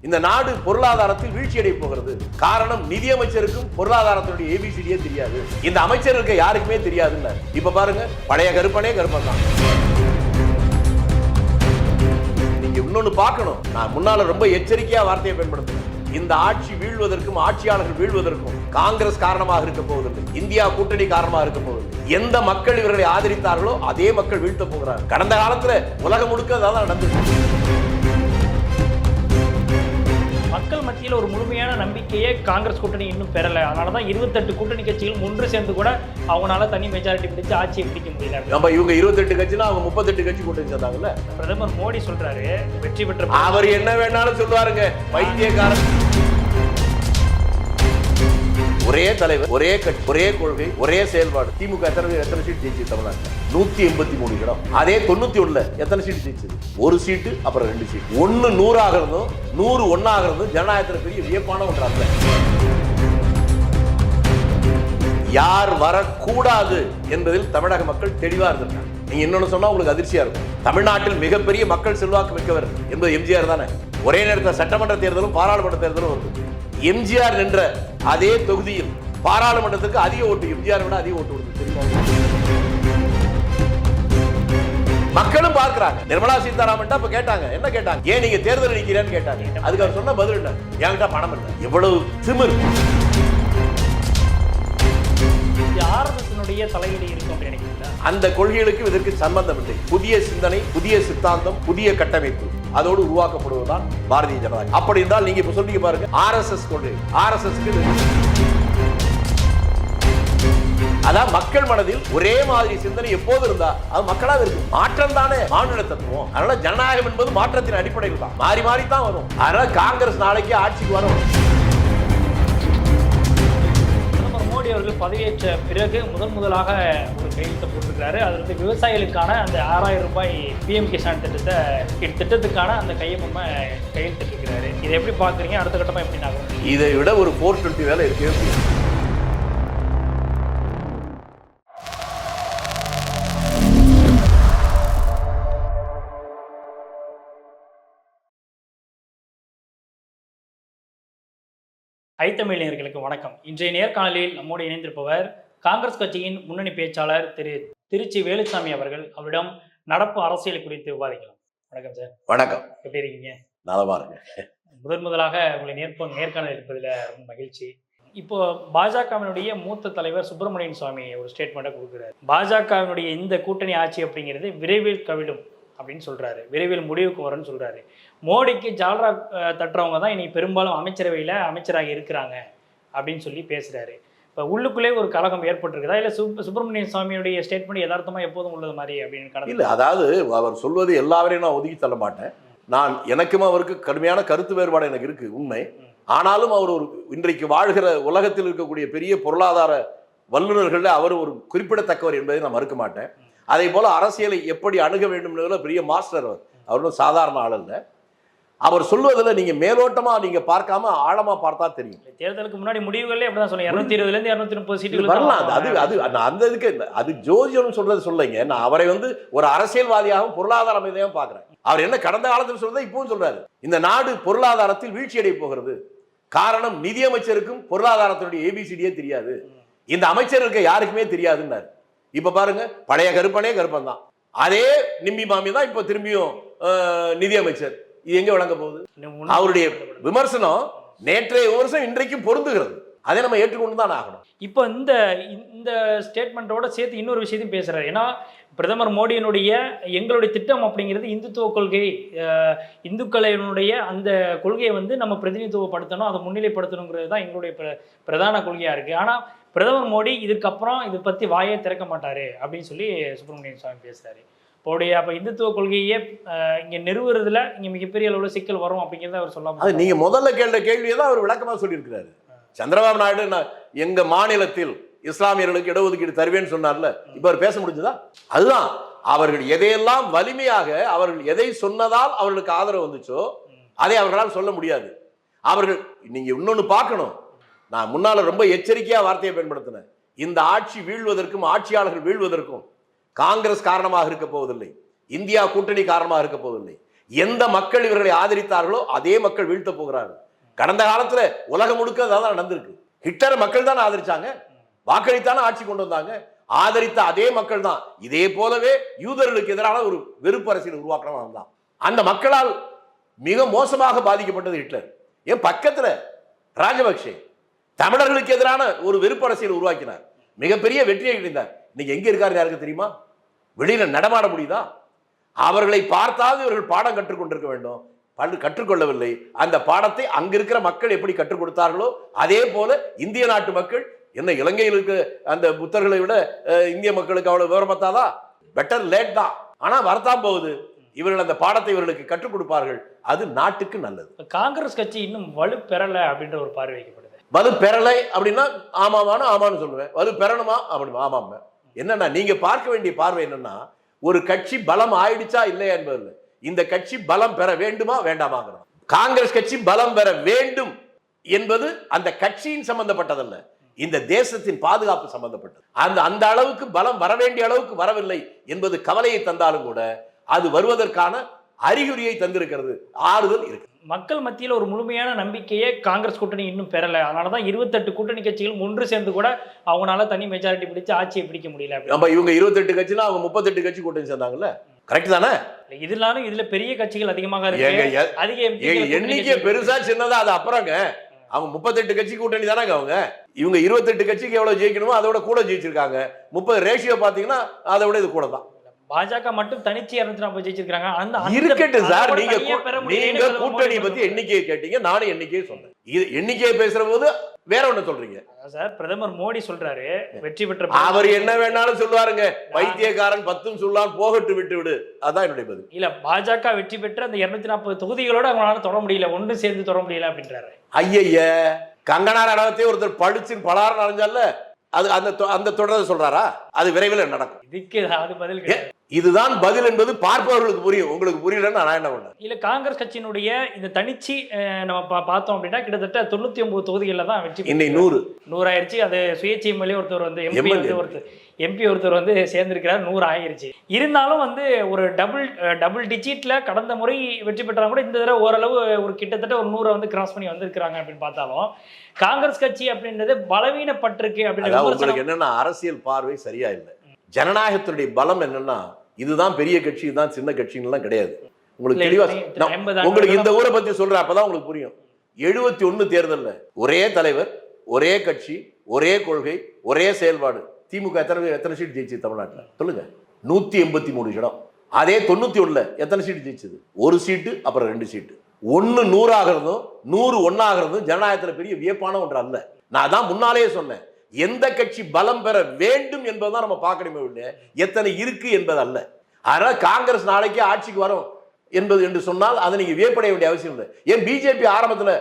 இந்த நாடு பொருளாதாரத்தில் வீழ்ச்சி அடைய போகிறது. காரணம் நிதியமைச்சருக்கும் பொருளாதாரத்தினுடைய ஏபிசிடியே தெரியாது. இந்த அமைச்சருக்கு யாருக்குமே தெரியாதுன்னு. இப்ப பாருங்க, பழைய கருப்பனே கருப்பன் தான். நீங்க இன்னொன்னு பார்க்கணும். நான் முன்னால ரொம்ப எச்சரிக்கையா வார்த்தையை பயன்படுத்துறேன். இந்த ஆட்சி வீழ்வதற்கும் ஆட்சியாளர்கள் வீழ்வதற்கும் காங்கிரஸ் காரணமாக இருக்க போவதில்லை, இந்தியா கூட்டணி காரணமாக இருக்க போவதில்லை. எந்த மக்கள் இவர்களை ஆதரித்தார்களோ அதே மக்கள் வீழ்த்த போகிறார். கடந்த காலத்துல உலகம் முழுக்க அதான் நடந்துச்சு. மக்கள் மத்தியில் ஒரு முழுமையான நம்பிக்கையே காங்கிரஸ் கூட்டணி இன்னும் பெறலை. அதனாலதான் 28 கூட்டணி கட்சிகள் ஒன்று சேர்ந்து கூட அவங்களால தனி மெஜாரிட்டி பிடிச்சு ஆட்சியை பிடிக்க முடியல. நம்ம இவங்க 28 கட்சினா அவங்க 38 கட்சி கூட்டணி சேர்ந்தாங்கல்ல. பிரதமர் மோடி சொல்றாரு வெற்றி பெற்ற அவர் என்ன வேணாலும் சொல்லுவாருங்க, பைத்தியக்காரன். ஒரே தலைவர், ஒரே கட்சி, ஒரே கொள்கை, ஒரே செயல்பாடு. திமுக எத்தனை சீட் ஜெயிச்சு தமிழ்நாட்டில்? 183 இடம். அதே 91 எத்தனை சீட் ஜெயிச்சது? ஒரு சீட்டு, அப்புறம் 2 சீட். 1 100 ஆகிறதும் 100 1 ஆகிறதும் ஜனநாயகத்தில் பெரிய வியப்பான ஒன்றாக. யார் வரக்கூடாது என்பதில் தமிழக மக்கள் தெளிவா இருந்திருக்காங்க. நீங்க இன்னொன்னு சொன்னா உங்களுக்கு அதிர்ச்சியா இருக்கும். தமிழ்நாட்டில் மிகப்பெரிய மக்கள் செல்வாக்கு மிக்கவர் என்பது எம்ஜிஆர் தானே. ஒரே நேரத்தில் சட்டமன்ற தேர்தலும் பாராளுமன்ற தேர்தலும் வருது. எம்ஜிஆர் என்ற அதே தொகுதியில் பாராளுமன்றத்துக்கு அதிக ஓட்டு, எம்ஜிஆர் விட அதிக ஓட்டு கொடுத்து தெரியுமா? மக்களும் பார்க்கிறாங்க. நிர்மலா சீதாராமன் இப்ப கேட்டாங்க, என்ன கேட்டாங்க? ஏன் நீங்க தேர்தல் நிக்கிறேன்னு கேட்டாங்க. அதுக்கு அவர் சொன்ன பதில் என்ன? என்கிட்ட பணம் இல்லை. எவ்வளவு திமிர்! ஆர்எஸ்எஸ்னுடைய தலையீடு இருக்கும் அப்படின்னு நினைக்கிறீங்களா? அந்த கொள்கைகளுக்கு இதற்கு சம்பந்தம் இல்லை. புதிய சிந்தனை, புதிய சித்தாந்தம், புதிய கட்டமைப்பு அதோடு உருவாக்கப்படுவதுதான் பாரதிய ஜனதா. அப்படி இருந்தால் நீங்க இப்ப சொல்றீங்க பாருங்க, ஆர்எஸ்எஸ் கொள்கை. ஆர்எஸ்எஸ்க்கு அதான் மக்கள் மனதில் ஒரே மாதிரி சிந்தனை எப்போது இருந்தா அது மக்களாக இருக்கு. மாற்றம் தானே மாநில தத்துவம். அதனால ஜனநாயகம் என்பது மாற்றத்தின் அடிப்படையில் தான், மாறி மாறி தான் வரும். அதனால காங்கிரஸ் நாளைக்கு ஆட்சிக்கு வரும். மோடி அவர்கள் பதவியேற்ற பிறகு முதலாக ஒரு கையெழுத்தை போட்டிருக்கிறாரு. அது வந்து விவசாயிகளுக்கான அந்த 6000 ரூபாய் பிஎம் கிசான் திட்டத்துக்கான அந்த கையொப்பமை கையெழுத்திட்டிருக்கிறாரு. இதை எப்படி பார்க்குறீங்க? அடுத்த கட்டமாக எப்படி ஆகும்? இதை விட ஒரு 420 வேலை இருக்கு. ஐத்தமிழர்களுக்கு வணக்கம். இன்றைய நேர்காணலில் நம்மோடு இணைந்திருப்பவர் காங்கிரஸ் கட்சியின் முன்னணி பேச்சாளர் திரு திருச்சி வேலுசாமி அவர்கள். அவரிடம் நடப்பு அரசியல் குறித்து விவாதிக்கலாம். வணக்கம் சார். வணக்கம். எப்படி இருக்கீங்க? நலமா இருக்கு. முதலாக உங்களை நேர்காணல் எடுப்பதில் ரொம்ப மகிழ்ச்சி. இப்போ பாஜகவினுடைய மூத்த தலைவர் சுப்பிரமணியன் சுவாமி ஒரு ஸ்டேட்மெண்ட்டை கொடுக்குறாரு. பாஜகவினுடைய இந்த கூட்டணி ஆட்சி அப்படிங்கிறது விரைவில் கவிழும் அப்படின்னு சொல்றாரு, விரைவில் முடிவுக்கு வரும்னு சொல்றாரு. மோடிக்கு ஜால்ரா தட்டுறவங்க தான் இன்னைக்கு பெரும்பாலும் அமைச்சரவையில் அமைச்சராக இருக்கிறாங்க அப்படின்னு சொல்லி பேசுறாரு. இப்போ உள்ளுக்குள்ளே ஒரு கலகம் ஏற்பட்டிருக்குதா, இல்லை சுப்பிரமணியன் சுவாமியுடைய ஸ்டேட்மெண்ட் யதார்த்தமாக எப்போதும் உள்ளது மாதிரி அப்படின்னு? இல்லை, அதாவது அவர் சொல்வது எல்லாவரையும் நான் ஒதுக்கி தள்ள மாட்டேன். நான் எனக்கும் அவருக்கு கடுமையான கருத்து வேறுபாடு எனக்கு இருக்கு, உண்மை. ஆனாலும் அவர் ஒரு இன்றைக்கு வாழ்கிற உலகத்தில் இருக்கக்கூடிய பெரிய பொருளாதார வல்லுநர்கள் அவர் ஒரு குறிப்பிடத்தக்கவர் என்பதை நான் மறுக்க மாட்டேன். அதே போல அரசியலை எப்படி அணுக வேண்டும் பெரிய மாஸ்டர் அவர். அவரும் சாதாரண ஆள் அல்ல. அவர் சொல்வதில் நீங்க மேலோட்டமா நீங்க பார்க்காம ஆழமா பார்த்தா தெரியும். தேர்தலுக்கு முன்னாடி முடிவுகளே அப்படிதான் சொல்லுங்க. 220 இருந்து 230 சீட்டுகள் வரலாம். அந்த இதுக்கு அது ஜோசியம் சொல்றது சொல்லுங்க. நான் அவரை ஒரு அரசியல்வாதியாகவும் பொருளாதார அமைதியாகவும் பார்க்கிறேன். அவர் என்ன கடந்த காலத்தில் சொல்றதை இப்பவும் சொல்றாரு. இந்த நாடு பொருளாதாரத்தில் வீழ்ச்சி அடைய போகிறது. காரணம் நிதியமைச்சருக்கும் பொருளாதாரத்தினுடைய ஏபிசிடியே தெரியாது. இந்த அமைச்சருக்கு யாருக்குமே தெரியாதுன்னாரு. இப்ப பாருங்க, பழைய கருப்பனே கருப்பன் தான். அதே நிம்மி மாமி தான் இப்ப திரும்பியும் நிதியமைச்சர். இது எங்க வழங்க போகுது? அவருடைய விமர்சனம் நேற்றைய விமர்சனம் இன்றைக்கும் பொருந்துகிறது. அதை நம்ம ஏற்றுக்கொண்டு தான் ஆகணும். இப்போ இந்த ஸ்டேட்மெண்ட்டோட சேர்த்து இன்னொரு விஷயத்தையும் பேசுறாரு. ஏன்னா பிரதமர் மோடியினுடைய எங்களுடைய திட்டம் அப்படிங்கிறது இந்துத்துவ கொள்கை, இந்துக்களினுடைய அந்த கொள்கையை நம்ம பிரதிநிதித்துவப்படுத்தணும், அதை முன்னிலைப்படுத்தணுங்கிறது தான் எங்களுடைய பிரதான கொள்கையா இருக்கு. ஆனா பிரதமர் மோடி இதுக்கப்புறம் இதை பத்தி வாயே திறக்க மாட்டாரு அப்படின்னு சொல்லி சுப்பிரமணியன் சுவாமி பேசுறாரு. அப்போ இந்துத்துவ கொள்கையே இங்க நிறுவுறதுல இங்க மிகப்பெரிய அளவுல சிக்கல் வரும் அப்படிங்கிறத அவர் சொல்லாம, அது நீங்க முதல்ல கேட்ட கேள்வியை தான் அவர் விளக்கமா சொல்லியிருக்கிறாரு. சந்திரபாபு நாயுடு எங்க மாநிலத்தில் இஸ்லாமியர்களுக்கு இடஒதுக்கீடு தருவேன்னு சொன்னார்ல, இப்ப அவர் பேச முடிஞ்சதா? அதுதான், அவர்கள் எதையெல்லாம் வலிமையாக அவர்கள் எதை சொன்னதால் அவர்களுக்கு ஆதரவு வந்துச்சோ அதை அவர்களால் சொல்ல முடியாது. அவர்கள் நீங்க இன்னொன்னு பார்க்கணும். நான் முன்னால ரொம்ப எச்சரிக்கையா வார்த்தையை பயன்படுத்தினேன். இந்த ஆட்சி வீழ்வதற்கும் ஆட்சியாளர்கள் வீழ்வதற்கும் காங்கிரஸ் காரணமாக இருக்க போவதில்லை, இந்தியா கூட்டணி காரணமாக இருக்க போவதில்லை. எந்த மக்கள் இவர்களை ஆதரித்தார்களோ அதே மக்கள் வீழ்த்த போகிறார்கள். கடந்த காலத்துல உலகம் முழுக்க அதான் நடந்திருக்கு. ஹிட்லரை மக்கள் தான் ஆதரிச்சாங்க, வாக்களித்தான ஆட்சி கொண்டு வந்தாங்க. ஆதரித்த அதே மக்கள் தான் இதே போலவே யூதர்களுக்கு எதிரான ஒரு வெறுப்பு அரசியல் உருவாக்கணும் தான். அந்த மக்களால் மிக மோசமாக பாதிக்கப்பட்டது ஹிட்லர். என் பக்கத்துல ராஜபக்சே தமிழர்களுக்கு எதிரான ஒரு வெறுப்பு அரசியல் உருவாக்கினார், மிகப்பெரிய வெற்றியை கிடைத்தார். இன்னைக்கு எங்க இருக்காரு யாருக்கு தெரியுமா? வெளியில நடமாட முடியுதா? அவர்களை பார்த்தாவது இவர்கள் பாடம் கற்றுக்கொண்டிருக்க வேண்டும், கற்றுக்கொள்ளவில்லை. அந்த பாடத்தை அங்க இருக்கிற மக்கள் எப்படி கற்றுக் கொடுத்தார்களோ அதே போல இந்திய நாட்டு மக்கள், என்ன இலங்கையில் இருக்க அந்த புத்தர்களை விட இந்திய மக்களுக்கு அவ்வளவு விவரமத்தாதா? பெட்டர் லேட் தான், ஆனா வரத்தான் போகுது. இவர்கள் அந்த பாடத்தை இவர்களுக்கு கற்றுக் கொடுப்பார்கள், அது நாட்டுக்கு நல்லது. காங்கிரஸ் கட்சி இன்னும் வலு பெறல அப்படின்ற ஒரு பார்வை வைக்கப்படுது. வலு பெறலை அப்படின்னா ஆமாவானா ஆமான்னு சொல்லுவேன், வலு பெறணுமா அப்படின்னு ஆமாம். என்னன்னா நீங்க பார்க்க வேண்டிய பார்வை என்னன்னா, ஒரு கட்சி பலம் ஆயிடுச்சா இல்லையா என்பதில்லை, இந்த கட்சி பலம் பெற வேண்டுமா வேண்டாமாங்கிறோம். காங்கிரஸ் கட்சி பலம் பெற வேண்டும் என்பது அந்த கட்சியின் சம்பந்தப்பட்டதல்ல, இந்த தேசத்தின் பாதுகாப்பு சம்பந்தப்பட்டது. அந்த அளவுக்கு பலம் வர வேண்டிய அளவுக்கு வரவில்லை என்பது கவலையை தந்தாலும் கூட அது வருவதற்கான அறிகுறியை தந்திருக்கிறது, ஆறுதல் இருக்கு. மக்கள் மத்தியில் ஒரு முழுமையான நம்பிக்கையே காங்கிரஸ் கூட்டணி இன்னும் பெறல. அதனாலதான் 28 கூட்டணி கட்சிகள் ஒன்று சேர்ந்து கூட அவங்களால தனி மெஜாரிட்டி பிடிச்சு ஆட்சியை பிடிக்க முடியல. நம்ம இவங்க 28 கட்சினா அவங்க 38 கட்சி கூட்டணி சேர்ந்தாங்கல்ல, கரெக்ட் தானே? இதனாலும் இதுல பெரிய கட்சிகள் அதிகமாக இருக்கு, அதிக எண்ணிக்கை பெருசா சின்னதா அது அப்புறங்க. அவங்க 38 கட்சி கூட்டணி தானே அவங்க. இவங்க 28 கட்சிக்கு எவ்வளவு ஜெயிக்கணுமோ அதோட கூட ஜெயிச்சிருக்காங்க. 30 ரேஷியோ பாத்தீங்கன்னா அதை விட இது கூட தான். பாஜக மட்டும் தனிச்சு 240 ஜெயிச்சிருக்காங்க. இருக்கட்டும் சார், நீங்க கூட்டணி பத்தி எண்ணிக்கையை கேட்டீங்க, நானும் எண்ணிக்கையை சொன்னேன். எண்ணிக்கையை பேசுற போது வேற ஒண்ணு சொல்றீங்க சார். பிரதமர் மோடி சொல்றாரு வெற்றி பெற்ற, அவர் என்ன வேணாலும் சொல்லுவாருங்க, பைத்தியக்காரன் 10 சொல்லான் போகட்டு விட்டு விடு, அதான் என்னுடைய பதில். இல்ல, பாஜக வெற்றி பெற்ற அந்த 240 தொகுதிகளோட அவங்களால தொட முடியல, ஒன்று சேர்ந்து தொட முடியல அப்படின்றாரு. ஐய, கங்கனா ரனாவத்தே ஒருத்தர் படுச்சு பலாரம் அடைஞ்சால, அது அந்த தொடர்ந்து சொல்றாரா? அது விரைவில் நடக்கும். இதுக்கு அது பதில். இதுதான் பதில் என்பது பார்ப்பவர்களுக்கு புரியும், உங்களுக்கு புரியலன்னு நான் என்ன பண்ணேன். இல்ல, காங்கிரஸ் கட்சியினுடைய இந்த தனிச்சு நம்ம பார்த்தோம் அப்படின்னா கிட்டத்தட்ட 99 தொகுதிகளில் தான் வெற்றி. இன்னைக்கு 100 ஆயிடுச்சு. அது சுயேட்சை எம்எல்ஏ ஒருத்தர் வந்து எம்பி ஒருத்தர் வந்து சேர்ந்திருக்கிறார், 100 ஆயிருச்சு. இருந்தாலும் வந்து ஒரு டபுள் டிஜிட்ல கடந்த முறை வெற்றி பெற்றாலும் கூட இந்த தடவை ஓரளவு ஒரு கிட்டத்தட்ட ஒரு 100 வந்து கிராஸ் பண்ணி வந்திருக்கிறாங்க அப்படின்னு பார்த்தாலும் காங்கிரஸ் கட்சி அப்படின்றது பலவீனப்பட்டிருக்கு அப்படின்னு. உங்களுக்கு என்னன்னா அரசியல் பார்வை சரியா இல்லை. ஜனநாயகத்துடைய பலம் என்னன்னா இதுதான் பெரிய கட்சி, இதுதான் சின்ன கட்சின்னு கிடையாது. உங்களுக்கு தெளிவா உங்களுக்கு இந்த ஊரை பத்தி சொல்றேன், அப்பதான் உங்களுக்கு புரியும். 71 தேர்தல்ல ஒரே தலைவர், ஒரே கட்சி, ஒரே கொள்கை, ஒரே செயல்பாடு. திமுக எத்தனை சீட் ஜெயிச்சு தமிழ்நாட்டில் சொல்லுங்க? 183 இடம். அதே 91 எத்தனை சீட்டு ஜெயிச்சது? 1 சீட்டு, அப்புறம் 2 சீட்டு. 1 100 ஆகிறதும் 100 1 ஆகிறதும் ஜனநாயகத்துல பெரிய வியப்பான ஒன்று அல்ல. நான் தான் முன்னாலேயே சொன்னேன், எந்த கட்சி பலம் பெற வேண்டும் என்பதுதான் நம்ம பார்க்கணுமே இல்லை, எத்தனை இருக்கு என்பது அல்ல. அதனால காங்கிரஸ் நாளைக்கு ஆட்சிக்கு வரும் என்பது என்று சொன்னால் அதை நீங்க வியப்படைய வேண்டிய அவசியம் இல்லை. ஏன் பிஜேபி ஆரம்பத்தில்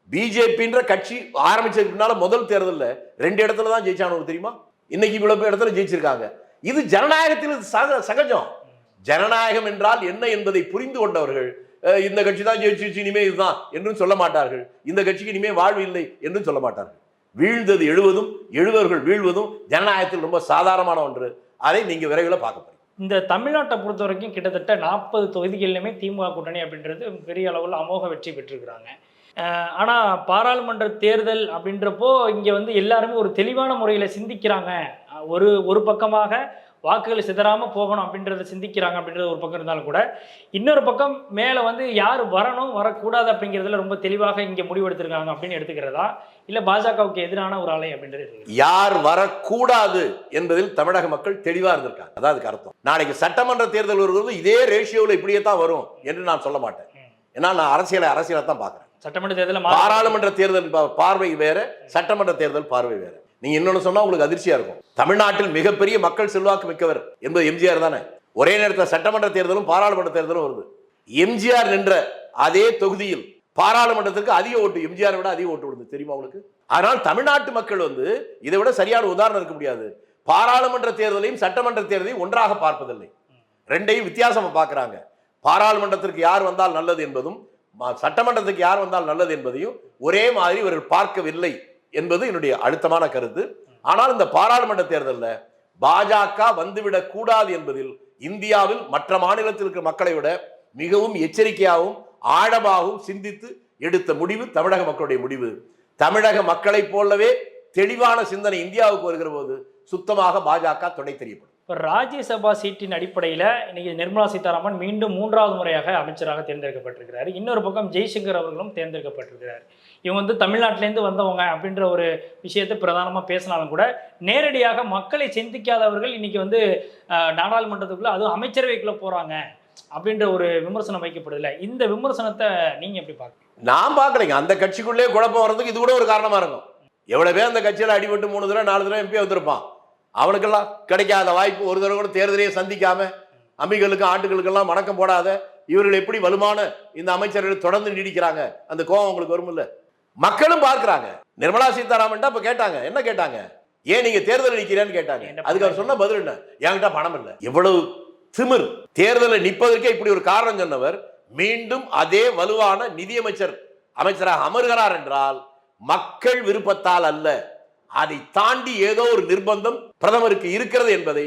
பிஜேபின்ற கட்சி ஆரம்பிச்சதுக்கு முன்னால முதல் தேர்தலில் 2 இடத்துல தான் ஜெயிச்சானு தெரியுமா? இன்னைக்கு இவ்வளவு இடத்துல ஜெயிச்சிருக்காங்க. இது ஜனநாயகத்தில் சகஜம். ஜனநாயகம் என்றால் என்ன என்பதை புரிந்து கொண்டவர்கள் இந்த கட்சி தான் ஜெயிச்சு இனிமே இதுதான் என்றும் சொல்ல மாட்டார்கள், இந்த கட்சிக்கு இனிமே வாழ்வு இல்லை என்றும் சொல்ல மாட்டார்கள். வீழ்ந்தது எழுவதும் எழுவர்கள் வீழ்வதும் ஜனநாயகத்தில் ரொம்ப சாதாரணமான ஒன்று. அதை நீங்க விரைவில் பார்க்க போறீங்க. இந்த தமிழ்நாட்டை பொறுத்த வரைக்கும் கிட்டத்தட்ட 40 தொகுதிகளிலுமே திமுக கூட்டணி அப்படின்றது பெரிய அளவில் அமோக வெற்றி பெற்றிருக்கிறாங்க. ஆனால் பாராளுமன்ற தேர்தல் அப்படின்றப்போ இங்கே வந்து எல்லாருமே ஒரு தெளிவான முறையில் சிந்திக்கிறாங்க. ஒரு பக்கமாக வாக்குகள் சிதறாமல் போகணும் அப்படின்றத சிந்திக்கிறாங்க அப்படின்றது ஒரு பக்கம் இருந்தாலும் கூட, இன்னொரு பக்கம் மேலே வந்து யார் வரணும் வரக்கூடாது அப்படிங்கிறதுல ரொம்ப தெளிவாக இங்கே முடிவெடுத்திருக்காங்க அப்படின்னு எடுத்துக்கிறதா, இல்லை பாஜகவுக்கு எதிரான ஒரு அலை அப்படின்றது? யார் வரக்கூடாது என்பதில் தமிழக மக்கள் தெளிவாக இருந்திருக்காங்க. அதான் அதுக்கு அர்த்தம். நாளைக்கு சட்டமன்ற தேர்தல் வருவது இதே ரேஷியோவில் இப்படியே தான் வரும் என்று நான் சொல்ல மாட்டேன். ஏன்னா நான் அரசியலை தான் பார்க்குறேன். சட்டமன்ற தேர்தல், பாராளுமன்ற தேர்தல் பார்வை வேற, சட்டமன்ற தேர்தல் பார்வை வேற. நீங்க இன்னொன்னு சொன்னா உங்களுக்கு அதிர்ச்சியா இருக்கும். தமிழ்நாட்டில் மிகப்பெரிய மக்கள் செல்வாக்கு மிக்கவர் என்பது எம்ஜிஆர் தானே. ஒரே நேரத்தில் சட்டமன்ற தேர்தலும் பாராளுமன்ற தேர்தலும் வருது. எம்ஜிஆர் நின்ற அதே தொகுதியில் பாராளுமன்றத்திற்கு அதிக ஓட்டு, எம்ஜிஆர் விட அதிக ஓட்டு வருது தெரியுமா உங்களுக்கு? அதனால் தமிழ்நாட்டு மக்கள் வந்து இதை விட சரியான உதாரணம் இருக்க முடியாது. பாராளுமன்ற தேர்தலையும் சட்டமன்ற தேர்தலையும் ஒன்றாக பார்ப்பதில்லை, ரெண்டையும் வித்தியாசமா பார்க்கிறாங்க. பாராளுமன்றத்திற்கு யார் வந்தால் நல்லது என்பதும் சட்டமன்றத்துக்கு யார் வந்தால் நல்லது என்பதையும் ஒரே மாதிரி இவர்கள் பார்க்கவில்லை என்பது என்னுடைய அழுத்தமான கருத்து. ஆனால் இந்த பாராளுமன்ற தேர்தலில் பாஜக வந்துவிடக் கூடாது என்பதில் இந்தியாவில் மற்ற மாநிலத்தில் இருக்கிற மக்களை விட மிகவும் எச்சரிக்கையாகவும் ஆழமாகவும் சிந்தித்து எடுத்த முடிவு தமிழக மக்களுடைய முடிவு. தமிழக மக்களைப் போலவே தெளிவான சிந்தனை இந்தியாவுக்கு வருகிற போது சுத்தமாக பாஜக துணை தெரியப்படும். இப்போ ராஜ்யசபா சீட்டின் அடிப்படையில் இன்னைக்கு நிர்மலா சீதாராமன் மீண்டும் 3வது முறையாக அமைச்சராக தேர்ந்தெடுக்கப்பட்டிருக்கிறார். இன்னொரு பக்கம் ஜெய்சங்கர் அவர்களும் தேர்ந்தெடுக்கப்பட்டிருக்கிறார். இவங்க வந்து தமிழ்நாட்டிலேருந்து வந்தவங்க அப்படின்ற ஒரு விஷயத்தை பிரதானமாக பேசினாலும் கூட நேரடியாக மக்களை சிந்திக்காதவர்கள் இன்னைக்கு வந்து நாடாளுமன்றத்துக்குள்ள அதுவும் அமைச்சரவைக்குள்ள போறாங்க அப்படின்ற ஒரு விமர்சனம் வைக்கப்படுதில்ல. இந்த விமர்சனத்தை நீங்க எப்படி பார்க்க? நான் பார்க்கலைங்க. அந்த கட்சிக்குள்ளே குழப்பம் வர்றதுக்கு இது கூட ஒரு காரணமா இருக்கும். எவ்வளவு பேர் அந்த கட்சியில் அடிபட்டு 3 தடவை 4 தடவை எம்பி வந்திருப்பான். அவனுக்கெல்லாம் கிடைக்காத வாய்ப்பு, ஒரு தடவை கூட தேர்தலையே சந்திக்காம அம்பிகளுக்கும் ஆட்டுகளுக்கெல்லாம் வணக்கம் போடாத இவர்கள் எப்படி வலுமான இந்த அமைச்சர்கள் தொடர்ந்து நீடிக்கிறாங்க? அந்த கோபம் உங்களுக்கு வரும் இல்ல? மக்களும் பார்க்கிறாங்க. நிர்மலா சீதாராமன் இப்ப கேட்டாங்க, என்ன கேட்டாங்க? ஏன் நீங்க தேர்தல் நிக்கிறேன்னு கேட்டாங்க. அதுக்கு அவர் சொன்ன பதில் என்ன? என்கிட்ட பணம் இல்லை. எவ்வளவு திமிர்! தேர்தலை நிற்பதற்கே இப்படி ஒரு காரணம் சொன்னவர் மீண்டும் அதே வலுவான நிதியமைச்சர் அமைச்சராக அமர்கிறார் என்றால் மக்கள் விருப்பத்தால் அல்ல, அதை தாண்டி ஏதோ ஒரு நிர்பந்தம் பிரதமருக்கு இருக்கிறது என்பதை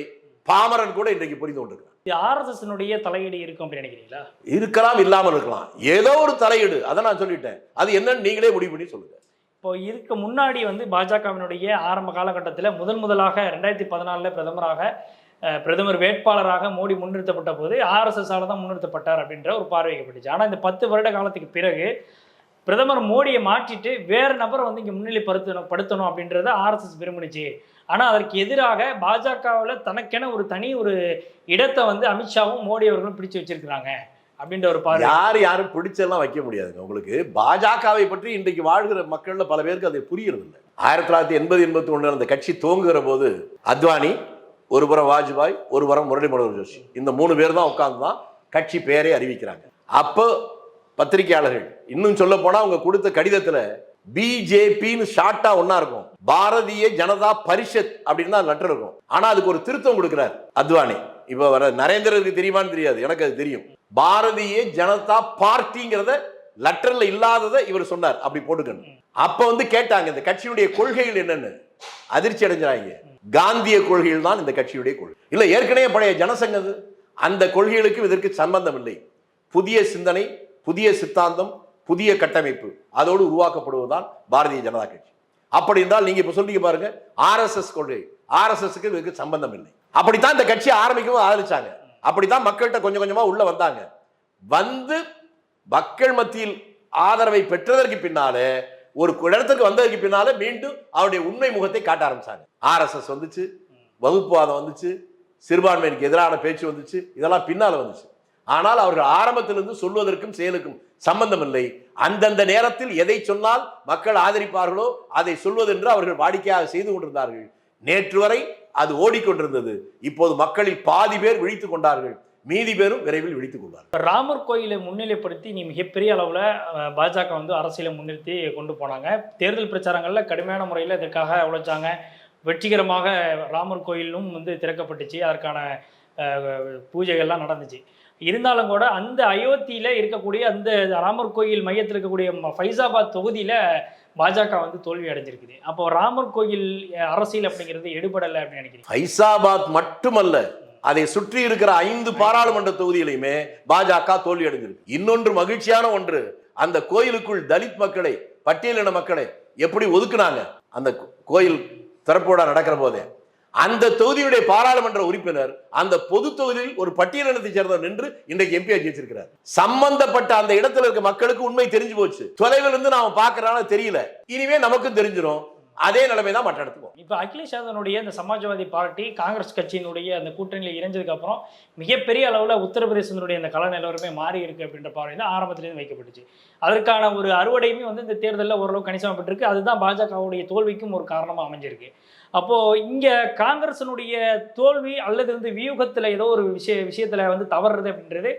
பாமரன் கூட இன்றைக்கு புரிந்து கொண்டிருக்கிறார். ஆர்எஸ்எஸ் தலையீடு இருக்கும் அப்படின்னு நினைக்கிறீங்களா? இருக்கலாம், இல்லாமல் இருக்கலாம். ஏதோ ஒரு தலையீடு, அதை நான் சொல்லிட்டேன். அது என்னன்னு நீங்களே முடிவு பண்ணி சொல்லுங்க. இப்போ இதுக்கு முன்னாடி வந்து பாஜகவினுடைய ஆரம்ப காலகட்டத்தில் முதலாக 2014 பிரதமர் வேட்பாளராக மோடி முன்னிறுத்தப்பட்ட போது ஆர்எஸ்எஸ்ஸால தான் முன்னிறுத்தப்பட்டார் அப்படின்ற ஒரு பார்வை வைக்கப்பட்டுச்சு. ஆனால் இந்த 10 வருட காலத்துக்கு பிறகு பிரதமர் மோடியை மாற்றிட்டு வேறு நபரை வந்து இங்கே முன்னிலைப்படுத்தணும் அப்படின்றத ஆர்எஸ்எஸ் விரும்புனுச்சு. ஆனால் அதற்கு எதிராக பாஜகவில் தனக்கென ஒரு தனி ஒரு இடத்தை வந்து அமித்ஷாவும் மோடி அவர்களும் பிடிச்சு வச்சிருக்கிறாங்க அப்படின்ற ஒரு பார்வை. யாரும் பிடிச்செல்லாம் வைக்க முடியாதுங்க. உங்களுக்கு பாஜகவை பற்றி இன்றைக்கு வாழ்கிற மக்கள்ல பல பேருக்கு அது புரியுறது இல்லை. 1980-81 அந்த கட்சி துவங்குகிற போது அத்வானி ஒரு புறம், வாஜ்பாய் ஒரு புறம், முரளி மனோகர் ஜோஷி, இந்த 3 பேர் தான் உட்கார்ந்து தான் கட்சி பெயரை அறிவிக்கிறாங்க. அப்போ பத்திரிகையாளர்கள் இன்னும் சொல்ல போனா அவங்க கொடுத்த கடிதத்துல பிஜேபின்னு ஷார்ட்டா ஒன்னா இருக்கும், பாரதிய ஜனதா பரிஷத் அப்படின்னு தான் லெட்டர் இருக்கும். ஆனா அதுக்கு ஒரு திருத்தம் கொடுக்கிறார் அத்வானி. இப்ப வர நரேந்திரருக்கு தெரியுமான்னு தெரியாது, எனக்கு அது தெரியும். பாரதிய ஜனதா பார்ட்டிங்கிறத லெட்டர்ல இல்லாததை இவர் சொன்னார், அப்படி போட்டுக்கணும். அப்ப வந்து கேட்டாங்க இந்த கட்சியுடைய கொள்கைகள் என்னன்னு, அதிர்ச்சி அடைஞ்சாங்க. காந்திய கொள்கைகள் தான் இந்த கட்சியுடைய கொள்கை. இல்ல ஏற்கனவே பழைய ஜனசங்கது, அந்த கொள்கைகளுக்கும் இதற்கு சம்பந்தம் இல்லை. புதிய சிந்தனை, புதிய சித்தாந்தம், புதிய கட்டமைப்பு அதோடு உருவாக்கப்படுவதுதான் பாரதிய ஜனதா கட்சி. அப்படி இருந்தால் நீங்க இப்ப சொல்றீங்க பாருங்க, ஆர்எஸ்எஸ் கொள்கை, ஆர்எஸ்எஸ்க்கு இதுக்கு சம்பந்தம் இல்லை. அப்படித்தான் இந்த கட்சி ஆரம்பிக்கவும் ஆதரிச்சாங்க. அப்படித்தான் மக்கள்கிட்ட கொஞ்சம் கொஞ்சமா உள்ள வந்தாங்க. வந்து மக்கள் மத்தியில் ஆதரவை பெற்றதற்கு பின்னாலே, ஒரு இடத்துக்கு வந்ததற்கு பின்னால மீண்டும் அவருடைய உண்மை முகத்தை காட்ட ஆரம்பிச்சாங்க. ஆர்எஸ்எஸ் வந்துச்சு, வகுப்புவாதம் வந்துச்சு, சிறுபான்மையினருக்கு எதிரான பேச்சு வந்துச்சு, இதெல்லாம் பின்னால வந்துச்சு. ஆனால் அவர்கள் ஆரம்பத்திலிருந்து சொல்வதற்கும் செயலுக்கும் சம்பந்தம் இல்லை. அந்தந்த நேரத்தில் எதை சொன்னால் மக்கள் ஆதரிப்பார்களோ அதை சொல்வதென்று அவர்கள் வாடிக்கையாக செய்து கொண்டிருந்தார்கள். நேற்று வரை அது ஓடிக்கொண்டிருந்தது. இப்போது மக்களில் பாதி பேர் விழித்துக் கொண்டார்கள், மீதி பேரும் விரைவில் விழித்துக் கொண்டார்கள். ராமர் கோயிலை முன்னிலைப்படுத்தி நீ மிகப்பெரிய அளவில் பாஜக வந்து அரசியலை முன்னிறுத்தி கொண்டு போனாங்க. தேர்தல் பிரச்சாரங்களில் கடுமையான முறையில் இதற்காக உழைச்சாங்க. வெற்றிகரமாக ராமர் கோயிலும் வந்து திறக்கப்பட்டுச்சு, அதற்கான பூஜைகள்லாம் நடந்துச்சு. இருந்தாலும் கூட அந்த அயோத்தியில இருக்கக்கூடிய அந்த ராமர் கோயில் மையத்தில் இருக்கக்கூடிய ஃபைசாபாத் தொகுதியில பாஜக வந்து தோல்வி அடைஞ்சிருக்குது. அப்போ ராமர் கோயில் அரசியல் அப்படிங்கிறது எடுபடலை அப்படின்னு நினைக்கிறீங்க? ஃபைசாபாத் மட்டுமல்ல, அதை சுற்றி இருக்கிற 5 பாராளுமன்ற தொகுதியிலுமே பாஜக தோல்வி அடைஞ்சிருக்கு. இன்னொன்று மகிழ்ச்சியான ஒன்று, அந்த கோயிலுக்குள் தலித் மக்களை, பட்டியலின மக்களை எப்படி ஒதுக்குனாங்க அந்த கோயில் திறப்போட நடக்கிற போதே. அந்த தொகுதியுடைய பாராளுமன்ற உறுப்பினர் அந்த பொது தொகுதியில் ஒரு பட்டியலினத்தை சேர்ந்தவர் நின்று இன்றைக்கு எம்பி ஆகி வச்சிருக்கிறார். சம்பந்தப்பட்ட அந்த இடத்துல இருக்க மக்களுக்கு உண்மை தெரிஞ்சு போச்சு. தொலைவில் இருந்து நாம பாக்குறதுனால தெரியல, இனிமே நமக்கும் தெரிஞ்சிடும். அதே நிலைமை தான் மற்ற இடத்துக்கும். இப்போ அகிலேஷ் யாதவனுடைய இந்த சமாஜ்வாதி பார்ட்டி காங்கிரஸ் கட்சியினுடைய அந்த கூட்டணியில் இணைஞ்சதுக்கு அப்புறம் மிகப்பெரிய அளவில் உத்தரப்பிரதேசத்தினுடைய இந்த கள நிலவரமே மாறி இருக்கு அப்படின்ற பார்வை தான் ஆரம்பத்திலேருந்து வைக்கப்பட்டுச்சு. அதற்கான ஒரு அறுவடையுமே வந்து இந்த தேர்தலில் ஓரளவு கணிசமாப்பட்டிருக்கு. அதுதான் பாஜகவுடைய தோல்விக்கும் ஒரு காரணமாக அமைஞ்சிருக்கு. அப்போ இங்க காங்கிரஸினுடைய தோல்வி அல்லது வந்து வியூகத்துல ஏதோ ஒரு விஷயத்துல வந்து தவறுறது அப்படின்றது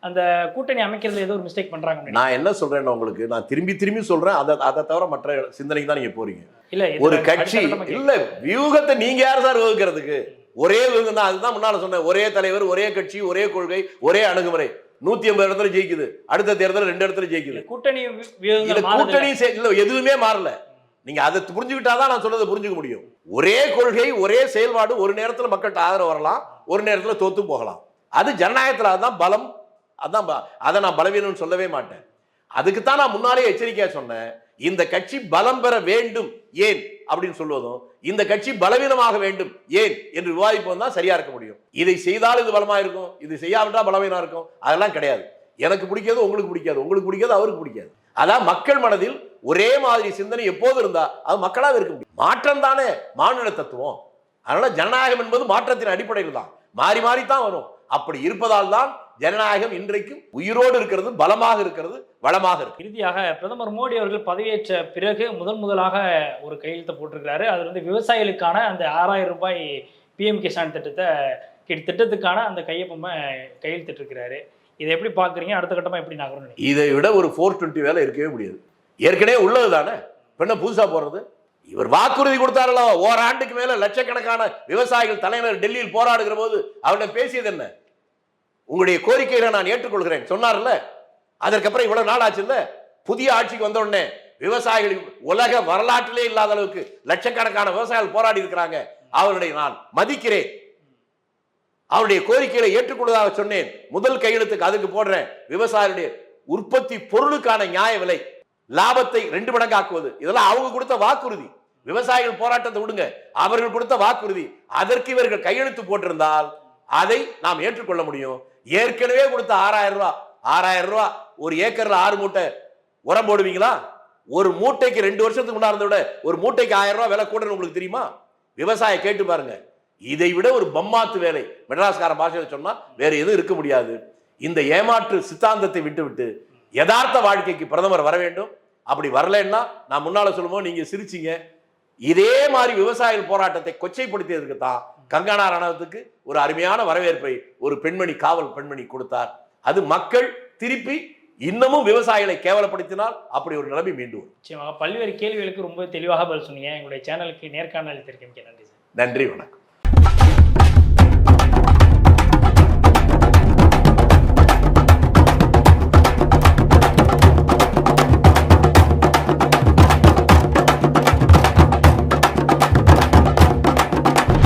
அந்த கூட்டணி அமைக்கிறதுல ஏதோ ஒரு மிஸ்டேக் பண்றாங்க. நான் என்ன சொல்றேன் உங்களுக்கு, நான் திரும்பி சொல்றேன், அதை தவிர மற்ற சிந்தனைக்கு தான் நீங்க போறீங்க. இல்ல ஒரு கட்சி இல்ல, வியூகத்தை நீங்க யார் சார் வகுக்கிறதுக்கு? ஒரே வியூகம் தான். அதுதான் முன்னால சொன்ன, ஒரே தலைவர், ஒரே கட்சி, ஒரே கொள்கை, ஒரே அணுகுமுறை. 180 இடத்துல ஜெயிக்குது, அடுத்த தேர்தல் 2 இடத்துல ஜெயிக்குது. கூட்டணி எதுவுமே மாறல. நீங்க அதை புரிஞ்சுக்கிட்டாதான் நான் சொல்றதை புரிஞ்சுக்க முடியும். ஒரே கொள்கை, ஒரே செயல்பாடு, ஒரு நேரத்தில் மக்கள்கிட்ட ஆதரவு வரலாம், ஒரு நேரத்தில் தோத்து போகலாம். அது ஜனநாயகத்தில் தான் பலம், அதான் அதை நான் பலவீனம்னு சொல்லவே மாட்டேன். அதுக்குத்தான் நான் முன்னாலே எச்சரிக்கையா சொன்னேன். இந்த கட்சி பலம் பெற வேண்டும் ஏன் அப்படின்னு சொல்வதும், இந்த கட்சி பலவீனமாக வேண்டும் ஏன் என்று விவாதிப்போம் தான் சரியா இருக்க முடியும். இதை செய்தால் இது பலமா இருக்கும், இது செய்யாவிட்டா பலவீனம் இருக்கும், அதெல்லாம் கிடையாது. எனக்கு பிடிக்காது, உங்களுக்கு பிடிக்காது, உங்களுக்கு பிடிக்காது, அவருக்கு பிடிக்காது. அதான் மக்கள் மனதில் ஒரே மாதிரி சிந்தனை எப்போது இருந்தா அது மக்களாக இருக்க முடியும். மாற்றம் தானே மானுட தத்துவம். அதனால ஜனநாயகம் என்பது மாற்றத்தின் அடிப்படையில் தான், மாறி மாறித்தான் வரும். அப்படி இருப்பதால் தான் ஜனநாயகம் இன்றைக்கும் உயிரோடு இருக்கிறது, பலமாக இருக்கிறது, வளமாக இருக்கு. இறுதியாக பிரதமர் மோடி அவர்கள் பதவியேற்ற பிறகு முதலாக ஒரு கையெழுத்தை போட்டிருக்கிறாரு. அது வந்து விவசாயிகளுக்கான அந்த 6000 ரூபாய் பிஎம் கிசான் திட்டத்துக்கான அந்த கையெழுத்திட்டு இருக்கிறாரு. இதை எப்படி பாக்குறீங்க? அடுத்த கட்டமா எப்படி நகரும்? இதை விட ஒரு 420 வேலை இருக்கவே முடியாது. ஏற்கனவே உள்ளது தானே, என்ன புதுசா போறது? இவர் வாக்குறுதி கொடுத்தாரோ, ஓராண்டுக்கு மேல லட்சக்கணக்கான விவசாயிகள் தலைநகர் டெல்லியில் போராடுகிற போது அவர்கிட்ட பேசியது என்ன? உங்களுடைய கோரிக்கைகளை நான் ஏற்றுக்கொள்கிறேன் சொன்னார்ல. அதற்கப்புறம் இவ்வளவு நாள் ஆச்சு இல்ல, புதிய ஆட்சிக்கு வந்த உடனே விவசாயிகள் உலக வரலாற்றிலே இல்லாத அளவுக்கு லட்சக்கணக்கான விவசாயிகள் போராடி இருக்கிறாங்க. அவர்களை நான் மதிக்கிறேன், அவருடைய கோரிக்கைகளை ஏற்றுக்கொள்வதாக சொன்னேன். முதல் கையெழுத்துக்கு அதுக்கு போடுறேன். விவசாயிகளுடைய உற்பத்தி பொருளுக்கான நியாய விலை, லாபத்தை 2 மடங்காக்குவது, இதெல்லாம் அவங்க கொடுத்த வாக்குறுதி. விவசாயிகள் போராட்டத்தை விடுங்க, அவர்கள் கொடுத்த வாக்குறுதி. அதற்கு இவர்கள் கையெழுத்து போட்டிருந்தால் அதை நாம் ஏற்றுக்கொள்ள முடியும். ஏற்கனவே கொடுத்த 6000 ரூபாய், ஒரு ஏக்கர்ல 6 மூட்டை உரம் போடுவீங்களா? ஒரு மூட்டைக்கு 2 வருஷத்துக்கு முன்னாடி விட ஒரு மூட்டைக்கு 1000 ரூபாய் விலை கூட உங்களுக்கு தெரியுமா? விவசாய கேட்டு பாருங்க. இதை விட ஒரு பம்மாத்து வேலை மெட்ராஸ்கார பாஷையில் சொன்னா வேற எதுவும் இருக்க முடியாது. இந்த ஏமாற்று சித்தாந்தத்தை விட்டுவிட்டு யதார்த்த வாழ்க்கைக்கு பிரதமர் வர வேண்டும். அப்படி வரலன்னா நான் முன்னால சொல்லும்போது நீங்க சிரிச்சீங்க. இதே மாதிரி விவசாயிகள் போராட்டத்தை கொச்சைப்படுத்தியதற்கு தான் கங்கனா ரணவத்துக்கு ஒரு அருமையான வரவேற்பை ஒரு பெண்மணி, காவல் பெண்மணி கொடுத்தார். அது மக்கள் திருப்பி இன்னமும் விவசாயிகளை கேவலப்படுத்தினால் அப்படி ஒரு நிலைமை மீண்டும் வரும். பல்வேறு கேள்விகளுக்கு ரொம்ப தெளிவாக பதில் சொன்னீங்க. எங்களுடைய சேனலுக்கு நேர்காணல் அளித்திருக்கீங்க. நன்றி சார். நன்றி, வணக்கம்.